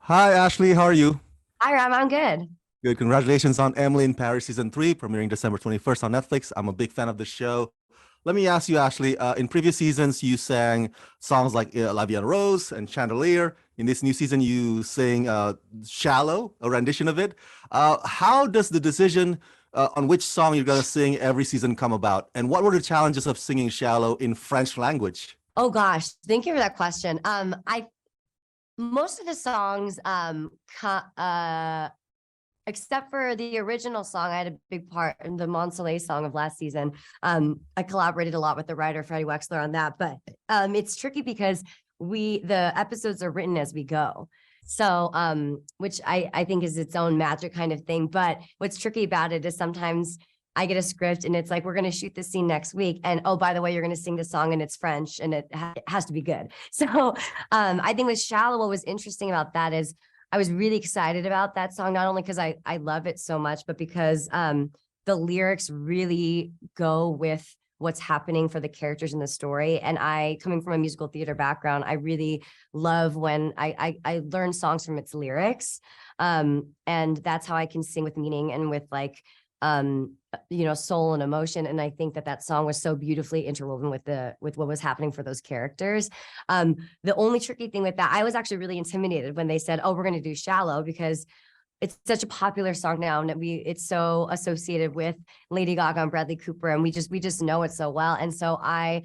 Hi, Ashley. How are you? Hi, Ram. I'm good. Good. Congratulations on Emily in Paris season three, premiering December 21st on Netflix. I'm a big fan of the show. Let me ask you, Ashley. In previous seasons, you sang songs like La Vie en Rose and Chandelier. In this new season, you sing Shallow, a rendition of it. How does the decision on which song you're going to sing every season come about? And what were the challenges of singing Shallow in French language? Oh gosh, thank you for that question. I Most of the songs, except for the original song, I had a big part in the Mon Soleil song of last season. I collaborated a lot with the writer Freddie Wexler on that, but it's tricky because the episodes are written as we go. So, which I think is its own magic kind of thing. But what's tricky about it is sometimes I get a script and it's like, we're going to shoot this scene next week. And oh, by the way, you're going to sing this song and it's French and it has to be good. So I think with Shallow, what was interesting about that is I was really excited about that song, not only because I love it so much, but because the lyrics really go with what's happening for the characters in the story. And I, coming from a musical theater background, I really love when I learn songs from its lyrics. And that's how I can sing with meaning and with like soul and emotion. And I think that song was so beautifully interwoven with what was happening for those characters. The only tricky thing with that, I was actually really intimidated when they said, oh, we're going to do Shallow, because it's such a popular song now, and it's so associated with Lady Gaga and Bradley Cooper, and we just know it so well. And so I'm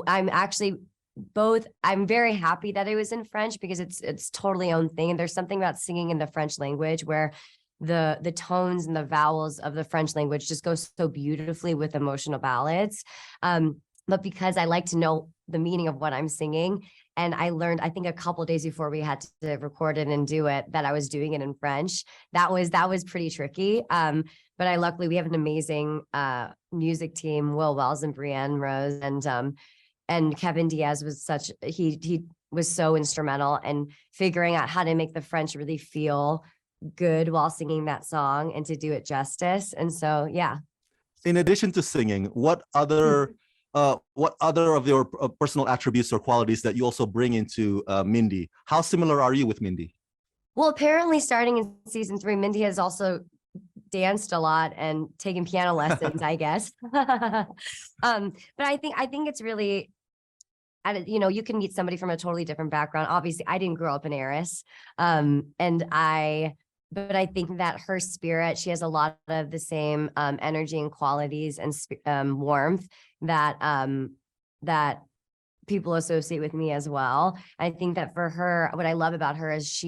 actually both. I'm very happy that it was in French because it's totally own thing. And there's something about singing in the French language where the tones and the vowels of the French language just go so beautifully with emotional ballads. But because I like to know the meaning of what I'm singing, and I learned, I think a couple of days before we had to record it and do it, that I was doing it in French. That was pretty tricky. But luckily we have an amazing music team, Will Wells and Brienne Rose, and Kevin Diaz he was so instrumental in figuring out how to make the French really feel good while singing that song and to do it justice. And so, yeah. In addition to singing, what other of your personal attributes or qualities that you also bring into Mindy? How similar are you with Mindy? Well, apparently starting in season 3, Mindy has also danced a lot and taken piano lessons, I guess. But I think it's really, you can meet somebody from a totally different background. Obviously, I didn't grow up in Eris. But I think that her spirit, she has a lot of the same energy and qualities and warmth that people associate with me as well. I think that for her, what I love about her is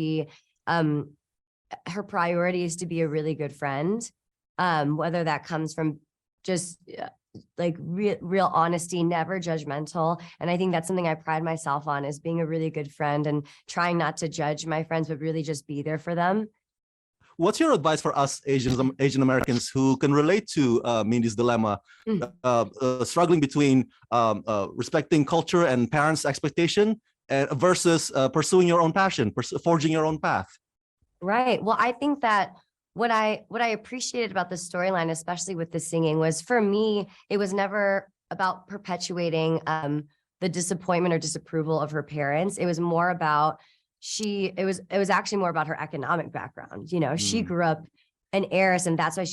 her priority is to be a really good friend, whether that comes from just like real honesty, never judgmental. And I think that's something I pride myself on, is being a really good friend and trying not to judge my friends, but really just be there for them. What's your advice for us Asian Americans who can relate to Mindy's dilemma, Mm. struggling between respecting culture and parents' expectation versus pursuing your own passion, forging your own path? Right. Well, I think that what I appreciated about the storyline, especially with the singing, was, for me, it was never about perpetuating the disappointment or disapproval of her parents. It was more about it was actually more about her economic background. She Mm. grew up an heiress, and that's why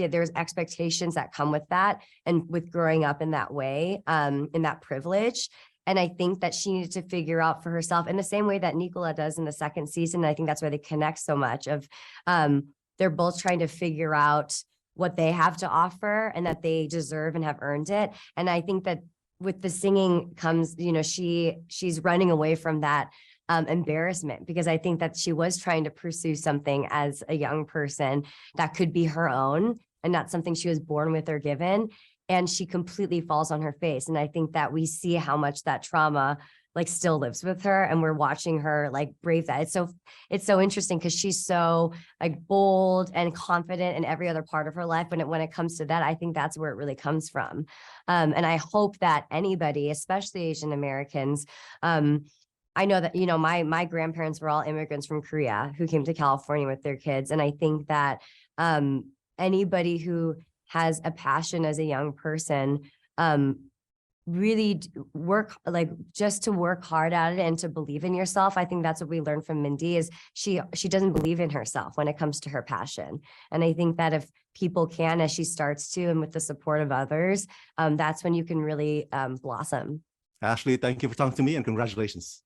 there was expectations that come with that, and with growing up in that way, in that privilege. And I think that she needed to figure out for herself in the same way that Nicola does in the second season. And I think that's why they connect so much. They're both trying to figure out what they have to offer and that they deserve and have earned it. And I think that with the singing comes, she's running away from that embarrassment, because I think that she was trying to pursue something as a young person that could be her own and not something she was born with or given. And she completely falls on her face. And I think that we see how much that trauma like still lives with her, and we're watching her like brave that. It's so interesting because she's so like bold and confident in every other part of her life. But when it comes to that, I think that's where it really comes from. And I hope that anybody, especially Asian Americans, I know that, my grandparents were all immigrants from Korea who came to California with their kids. And I think that anybody who has a passion as a young person, really work, like just to work hard at it and to believe in yourself. I think that's what we learned from Mindy is she doesn't believe in herself when it comes to her passion. And I think that if people can, as she starts to, and with the support of others, that's when you can really blossom. Ashley, thank you for talking to me and congratulations.